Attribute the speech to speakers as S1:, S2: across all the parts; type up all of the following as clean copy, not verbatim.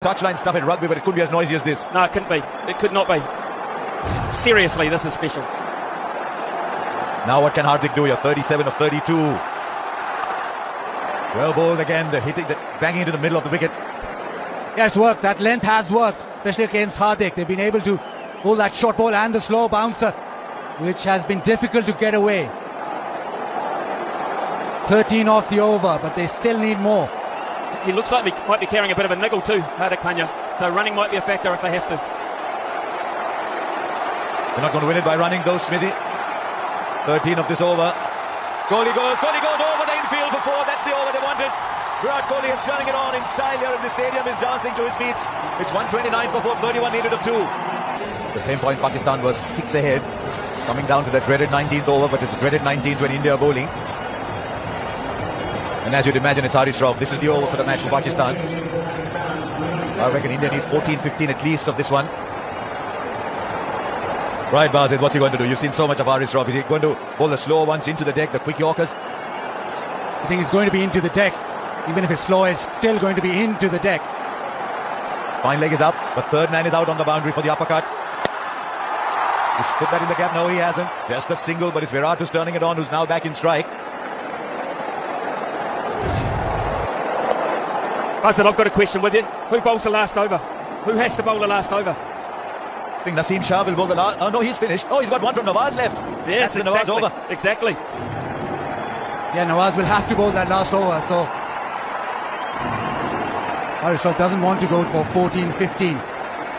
S1: Touchline stuff in rugby, but it could be as noisy as this.
S2: No, it couldn't be. It could not be. Seriously, this is special.
S1: Now what can Hardik do here? 37 of 32. Well bowled again. The hitting, the banging into the middle of the wicket.
S3: Yeah, it's worked. That length has worked, especially against Hardik. They've been able to bowl that short ball and the slow bouncer, which has been difficult to get away. 13 off the over, but they still need more.
S2: He looks like he might be carrying a bit of a niggle too, Hardik Pandya. So running might be a factor if they have to.
S1: They're not going to win it by running though, Smithy. 13 of this over. Kohli goes over the infield for 4. That's the over they wanted. Virat Kohli is turning it on in style here in the stadium. Is dancing to his feet. It's 129 for 4, 31 needed of 2. At the same point, Pakistan was 6 ahead. It's coming down to that dreaded 19th over, but it's dreaded 19th when India are bowling. And as you'd imagine, it's Haris Rauf. This is the over for the match for Pakistan. I reckon India need 14-15 at least of this one. Right, Bazid, what's he going to do? You've seen so much of Haris Rauf. Is he going to bowl the slower ones into the deck, the quick Yorkers?
S3: I think he's going to be into the deck. Even if it's slow, it's still going to be into the deck.
S1: Fine leg is up. The third man is out on the boundary for the uppercut. He's put that in the gap. No, he hasn't. Just the single, but it's Virat who's turning it on, who's now back in strike.
S2: Buzzard, I've got a question with you. Who bowls the last over? Who has to bowl the last over?
S1: I think Naseem Shah will bowl the last. Oh no, he's finished. Oh, he's got one from Nawaz left.
S2: Yes,
S1: that's
S2: exactly.
S1: the Nawaz over.
S2: Exactly.
S3: Yeah, Nawaz will have to bowl that last over, so Haris Rauf doesn't want to go for 14-15.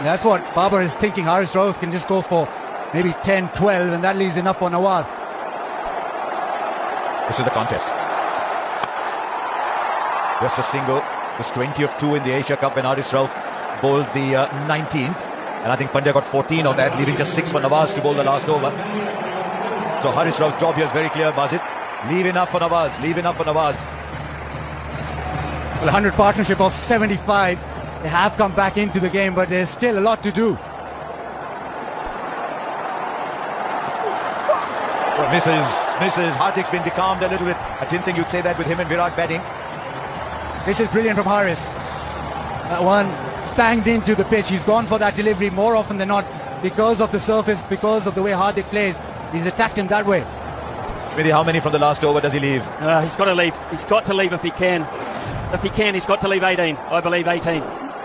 S3: That's what Babar is thinking. Haris Rauf can just go for maybe 10-12, and that leaves enough for Nawaz.
S1: This is the contest. Just a single. It was 20 of 2 in the Asia Cup when Haris Rauf bowled the 19th. And I think Pandya got 14 of that, leaving just 6 for Nawaz to bowl the last over. So Haris Rauf's job here is very clear, Bazid. Leave enough for Nawaz. Leave enough for Nawaz.
S3: Well, 100 partnership of 75. They have come back into the game, but there's still a lot to do.
S1: Well, Mrs. Hardik's been becalmed a little bit. I didn't think you'd say that with him and Virat batting.
S3: This is brilliant from Haris. That one banged into the pitch. He's gone for that delivery more often than not because of the surface, because of the way Hardik plays. He's attacked him that way.
S1: Smithy, how many from the last over does he leave?
S2: He's got to leave. He's got to leave if he can. If he can, he's got to leave 18. I believe 18.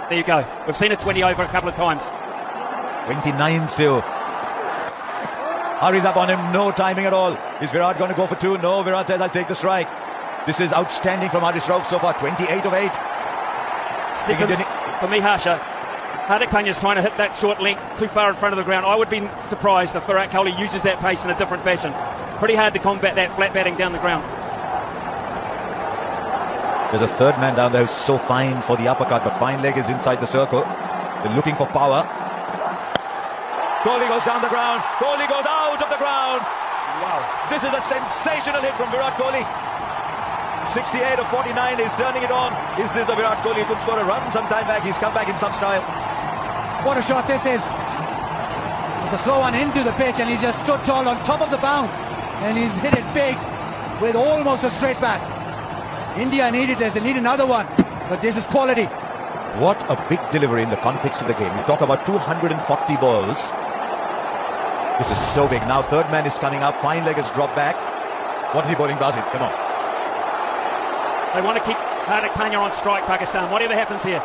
S2: There you go. We've seen a 20 over a couple of times.
S1: 29 still. Hurries up on him. No timing at all. Is Virat going to go for 2? No, Virat says, I'll take the strike. This is outstanding from Haris Rauf so far. 28 of 8.
S2: For me, Harsha, Hardik Pandya's trying to hit that short length too far in front of the ground. I would be surprised if Virat Kohli uses that pace in a different fashion. Pretty hard to combat that flat batting down the ground.
S1: There's a third man down there who's so fine for the uppercut, but fine leg is inside the circle. They're looking for power. Kohli goes down the ground. Kohli goes out of the ground. Wow. This is a sensational hit from Virat Kohli. 68 of 49 is turning it on. Is this the Virat Kohli who could score a run some time back? He's come back in some style.
S3: What a shot this is. It's a slow one into the pitch, and he's just stood tall on top of the bounce. And he's hit it big with almost a straight back. India needed this. They need another one. But this is quality.
S1: What a big delivery in the context of the game. We talk about 240 balls. This is so big. Now third man is coming up. Fine leg has dropped back. What is he bowling, Bazid? Come on.
S2: They want to keep Hardik Pandya on strike, Pakistan. Whatever happens here.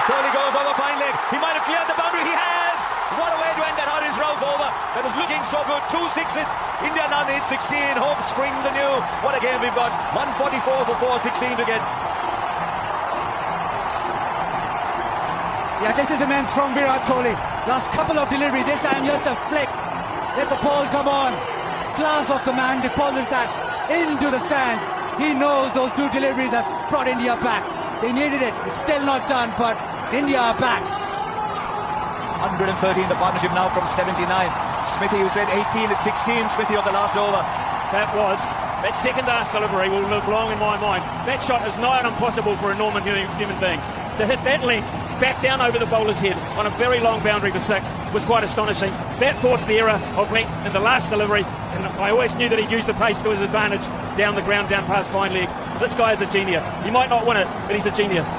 S1: Kohli goes over fine leg. He might have cleared the boundary. He has. What a way to end that Haris Rauf over. That was looking so good. 2 sixes. India now needs 16. Hope springs anew. What a game we've got. 144 for 4, 16 to get.
S3: Yeah, this is immense from Virat Kohli. Last couple of deliveries. This time just a flick. Let the ball come on. Class of the man deposits that into the stands. He knows those 2 deliveries have brought India back. They needed it. It's still not done, but India are back.
S1: 113 the partnership now from 79. Smithy, who said 18 at 16. Smithy on the last over.
S2: That second last delivery will live long in my mind. That shot is nigh on impossible for a normal human being. To hit that length back down over the bowler's head on a very long boundary for 6 was quite astonishing. That forced the error of length in the last delivery, and I always knew that he'd use the pace to his advantage down the ground, down past fine leg. This guy is a genius. He might not win it, but he's a genius.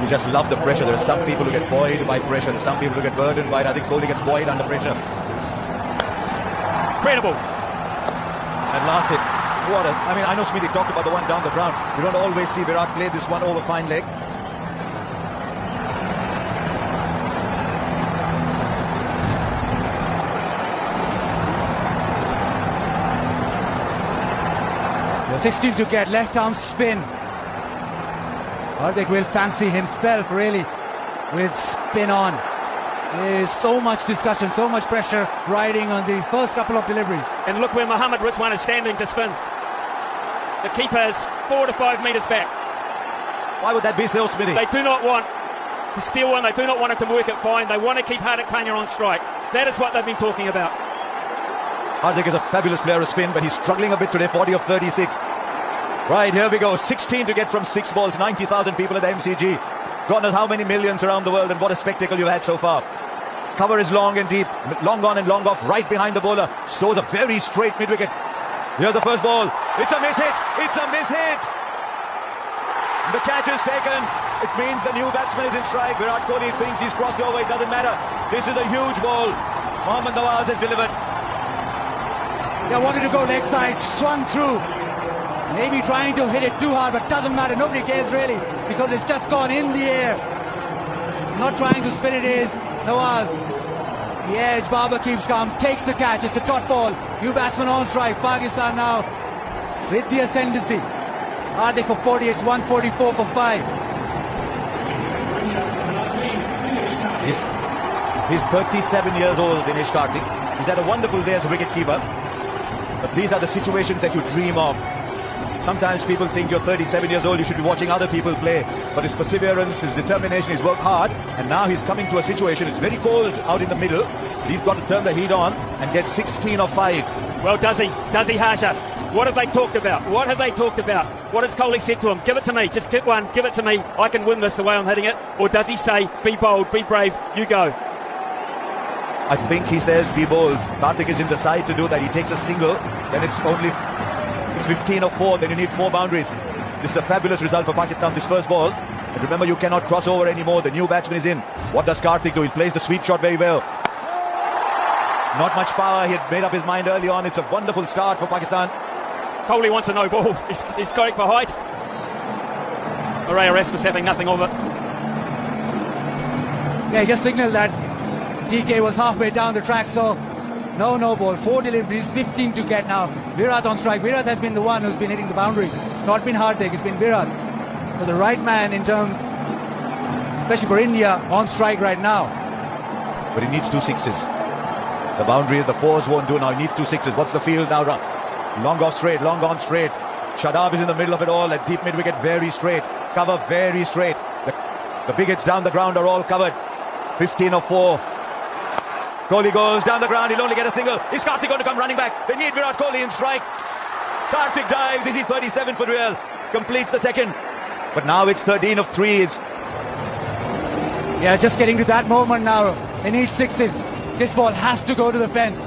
S1: You just love the pressure. There are some people who get buoyed by pressure. There are some people who get burdened by it. I think Kohli gets buoyed under pressure.
S2: Incredible.
S1: And last hit. I know Smithy talked about the one down the ground. You don't always see Virat play this one over fine leg.
S3: The 16 to get, left arm spin. Hardik will fancy himself really with spin on. There is so much discussion, so much pressure riding on the first couple of deliveries.
S2: And look where Mohammad Rizwan is standing to spin. The keeper is 4 to 5 metres back.
S1: Why would that be so, Smithy?
S2: They do not want to steal one. They do not want it to work it fine. They want to keep Hardik Pandya on strike. That is what they've been talking about.
S1: Hardik is a fabulous player of spin, but he's struggling a bit today, 40 of 36. Right, here we go. 16 to get from 6 balls, 90,000 people at MCG. God knows how many millions around the world, and what a spectacle you've had so far. Cover is long and deep, long on and long off, right behind the bowler. Sows a very straight mid-wicket. Here's the first ball. It's a miss-hit. It's a miss-hit. The catch is taken. It means the new batsman is in strike. Virat Kohli thinks he's crossed over. It doesn't matter. This is a huge ball. Mohammad Nawaz has delivered.
S3: They wanted to go leg side, swung through. Maybe trying to hit it too hard, but doesn't matter. Nobody cares really, because it's just gone in the air. Not trying to spin it is Nawaz. The edge, Babar keeps calm, takes the catch. It's a dot ball. New batsman on strike. Pakistan now with the ascendancy. Hardik for 40, it's 144 for 5.
S1: He's 37 years old, Dinesh Karthik. He's had a wonderful day as a wicketkeeper. But these are the situations that you dream of. Sometimes people think you're 37 years old, you should be watching other people play. But his perseverance, his determination, he's worked hard. And now he's coming to a situation, it's very cold out in the middle. He's got to turn the heat on and get 16 of 5.
S2: Well, does he? Does he, Harsha? What have they talked about? What have they talked about? What has Kohli said to him? Give it to me. Just get one. Give it to me. I can win this the way I'm hitting it. Or does he say, be bold, be brave, you go?
S1: I think he says, be bold. Karthik is in the side to do that. He takes a single, then it's only 15 or 4, then you need 4 boundaries. This is a fabulous result for Pakistan, this first ball. And remember, you cannot cross over anymore. The new batsman is in. What does Karthik do? He plays the sweep shot very well. Not much power. He had made up his mind early on. It's a wonderful start for Pakistan.
S2: Kohli wants a no ball. He's going for height. Marais Erasmus having nothing of it.
S3: Yeah, he just signalled that DK was halfway down the track, so no ball. 4 deliveries, 15 to get now. Virat on strike. Virat has been the one who's been hitting the boundaries. Not been Hardik, it's been Virat. So the right man in terms, especially for India, on strike right now.
S1: But he needs 2 sixes. The boundary, the 4s won't do now. He needs 2 sixes. What's the field now? Long off straight, long on straight. Shadab is in the middle of it all. At deep mid-wicket, very straight. Cover very straight. The big hits down the ground are all covered. 15 of 4. Kohli goes down the ground, he'll only get a single. Is Karthik going to come running back? They need Virat Kohli in strike. Karthik dives, is he 37 for real? Completes the second. But now it's 13 of 3.
S3: Yeah, just getting to that moment now. They need 6s. This ball has to go to the fence.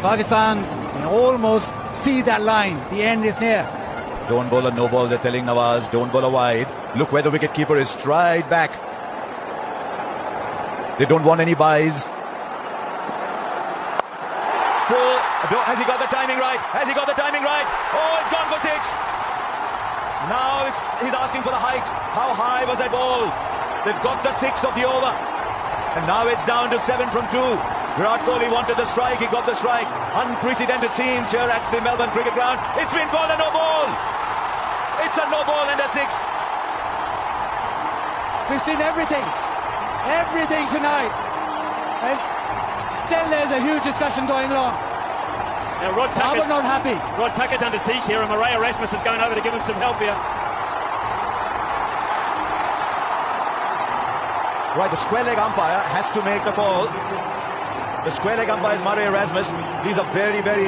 S3: Pakistan can almost see that line. The end is near.
S1: Don't bowl a no ball, they're telling Nawaz. Don't bowl a wide. Look where the wicketkeeper is, stride back. They don't want any buys. Full. Has he got the timing right? Has he got the timing right? Oh, it's gone for 6. Now he's asking for the height. How high was that ball? They've got the 6 of the over. And now it's down to 7 from 2. Virat Kohli wanted the strike. He got the strike. Unprecedented scenes here at the Melbourne Cricket Ground. It's been called a no ball. It's a no ball and a 6.
S3: We've seen everything tonight, and still there's a huge discussion going on.
S2: Now Rod Tucker's
S3: not happy.
S2: Rod Tucker's under siege here, and Marais Erasmus is going over to give him some help here.
S1: Right, the square leg umpire has to make the call. The square leg umpire is Marais Erasmus. These are very, very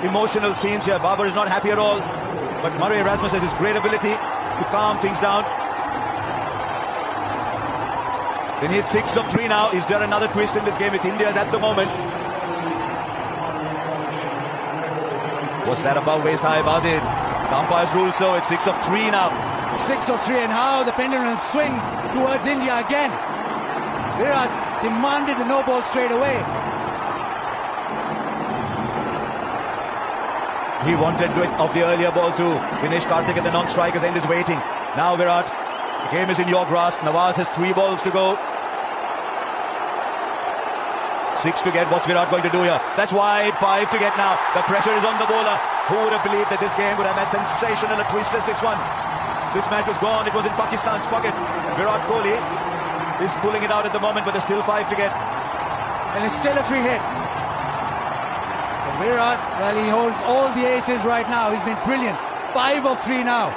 S1: emotional scenes here. Babar is not happy at all, but Marais Erasmus has his great ability to calm things down. They need 6 of 3 now. Is there another twist in this game? It's India's at the moment. Was that above waist high, Bazid? The umpires rule so. It's 6 of 3 now.
S3: 6 of 3, and how the pendulum swings towards India again. Virat demanded the no ball straight away.
S1: He wanted of the earlier ball too. Dinesh Karthik at the non-striker's end is waiting. Now Virat, the game is in your grasp. Nawaz has 3 balls to go. 6 to get. What's Virat going to do here? That's wide. 5 to get now. The pressure is on the bowler. Who would have believed that this game would have as sensational a twist as this one? This match was gone. It was in Pakistan's pocket. Virat Kohli is pulling it out at the moment, but there's still 5 to get.
S3: And it's still a free hit. But Virat, well, he holds all the aces right now. He's been brilliant. 5 of 3 now.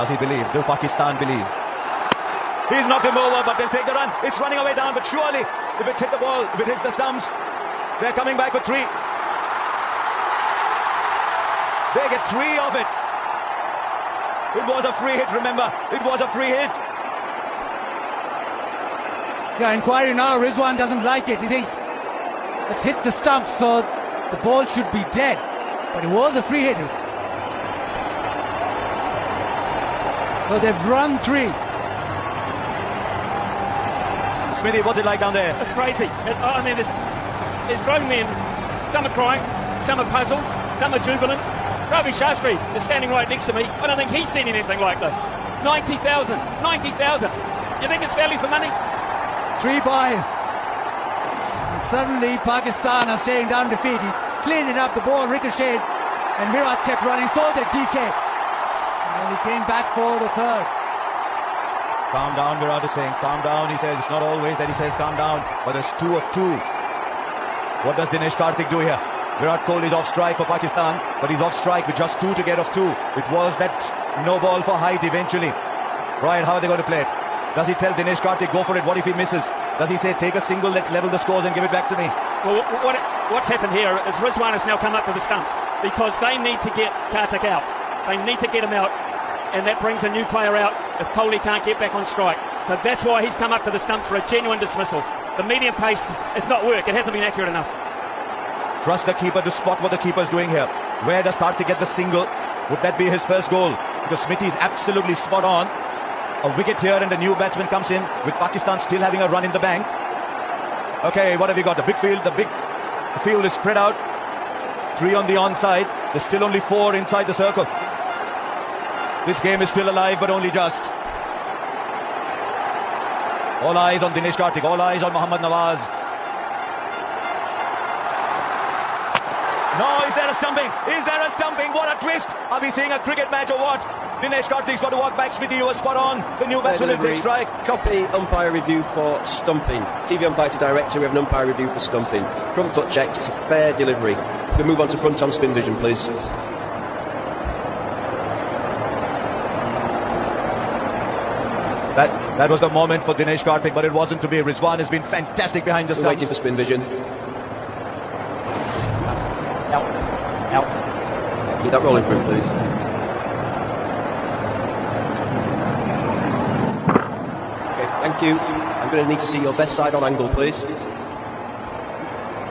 S1: Does he believe? Does Pakistan believe? He's knocked him over, but they'll take the run. It's running away down, but surely, if it's hit the ball, if it hits the stumps, they're coming back with 3. They get 3 of it. It was a free hit, remember. It was a free hit.
S3: Yeah, inquiry now. Rizwan doesn't like it. He thinks it's hit the stumps, so the ball should be dead. But it was a free hit. So they've run 3.
S1: Smithy, what's it like down there?
S2: It's crazy. I mean, there's grown men. Some are crying, some are puzzled, some are jubilant. Ravi Shastri is standing right next to me. I don't think he's seen anything like this. 90,000. 90,000. You think it's value for money?
S3: 3 buys. And suddenly Pakistan are staring down defeat. He cleaned it up, the ball ricocheted, and Virat kept running. So did DK. And he came back for the 3rd.
S1: Calm down, Virat is saying. Calm down, he says. It's not always that he says calm down, but there's 2 of 2. What does Dinesh Karthik do here? Virat Kohli is off strike for Pakistan, but he's off strike with just 2 to get of 2. It was that no ball for height eventually. Right, how are they going to play it? Does he tell Dinesh Karthik, go for it? What if he misses? Does he say, take a single, let's level the scores and give it back to me?
S2: Well, what's happened here is Rizwan has now come up to the stumps because they need to get Karthik out. They need to get him out, and that brings a new player out if Kohli can't get back on strike. So that's why he's come up to the stumps for a genuine dismissal. The medium pace has not worked. It hasn't been accurate enough.
S1: Trust the keeper to spot what the keeper's doing here. Where does Karthik get the single? Would that be his first goal? Because Smithy is absolutely spot on. A wicket here and a new batsman comes in with Pakistan still having a run in the bank. Okay, what have we got? The big field. The field is spread out. 3 on the onside. There's still only 4 inside the circle. This game is still alive, but only just. All eyes on Dinesh Karthik. All eyes on Mohammad Nawaz. No, is there a stumping? Is there a stumping? What a twist! Are we seeing a cricket match or what? Dinesh Karthik's got to walk back. Smithy, you were spot on. The new batsman will take strike.
S4: Copy umpire review for stumping. TV umpire to director, we have an umpire review for stumping. Front foot checked, it's a fair delivery. We move on to front on spin vision, please.
S1: That was the moment for Dinesh Karthik, but it wasn't to be. Rizwan has been fantastic behind the
S4: We're
S1: stumps.
S4: waiting for spin vision. Out. Keep that rolling through, please. Okay, thank you. I'm going to need to see your best side on angle, please.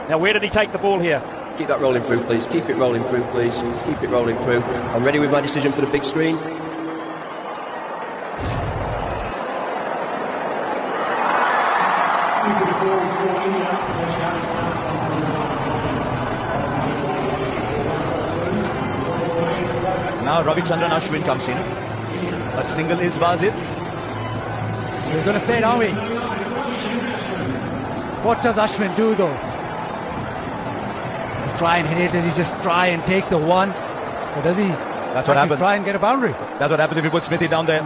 S2: Now, where did he take the ball here?
S4: Keep that rolling through, please. Keep it rolling through, please. Keep it rolling through. I'm ready with my decision for the big screen.
S1: Now Ravichandran Ashwin comes in. A single is Bazid.
S3: He's going to say it, aren't we? What does Ashwin do though? Does he try and hit it? Does he just try and take the 1? Or does he
S1: That's what happens.
S3: try and get a boundary?
S1: That's what happens if you put Smithy down there.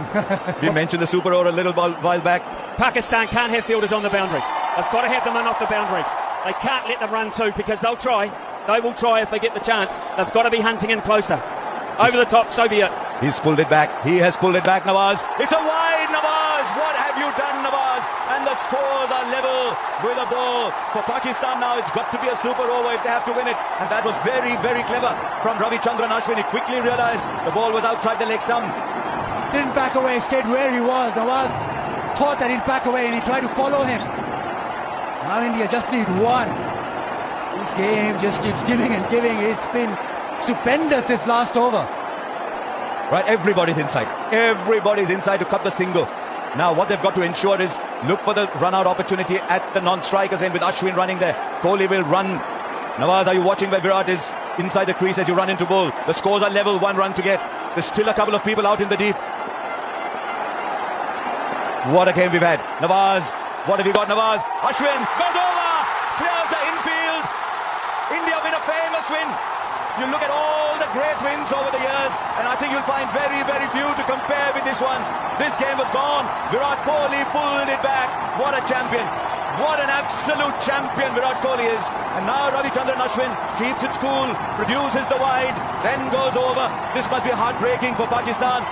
S1: We mentioned the super over a little while back.
S2: Pakistan can't have fielders on the boundary. They've got to have them in off the boundary. They can't let them run too because they'll try. They will try if they get the chance. They've got to be hunting in closer. Over the top, so be it.
S1: He's pulled it back. He has pulled it back, Nawaz. It's a wide, Nawaz. What have you done, Nawaz? And the scores are level with a ball. For Pakistan now, it's got to be a super over if they have to win it. And that was very, very clever from Ravichandran Ashwin. He quickly realised the ball was outside the leg stump.
S3: Didn't back away, stayed where he was. Nawaz thought that he'd back away and he tried to follow him. Now India just need 1. This game just keeps giving and giving. It's been stupendous this last over.
S1: Right, everybody's inside. Everybody's inside to cut the single. Now what they've got to ensure is look for the run-out opportunity at the non-strikers end with Ashwin running there. Kohli will run. Nawaz, are you watching where Virat is inside the crease as you run into bowl? The scores are level, 1 run to get. There's still a couple of people out in the deep. What a game we've had. Nawaz, what have you got, Nawaz? Ashwin goes over, clears the infield. India win a famous win. You look at all the great wins over the years, and I think you'll find very, very few to compare with this one. This game was gone. Virat Kohli pulled it back. What a champion. What an absolute champion Virat Kohli is. And now Ravichandran Ashwin keeps it cool, produces the wide, then goes over. This must be heartbreaking for Pakistan.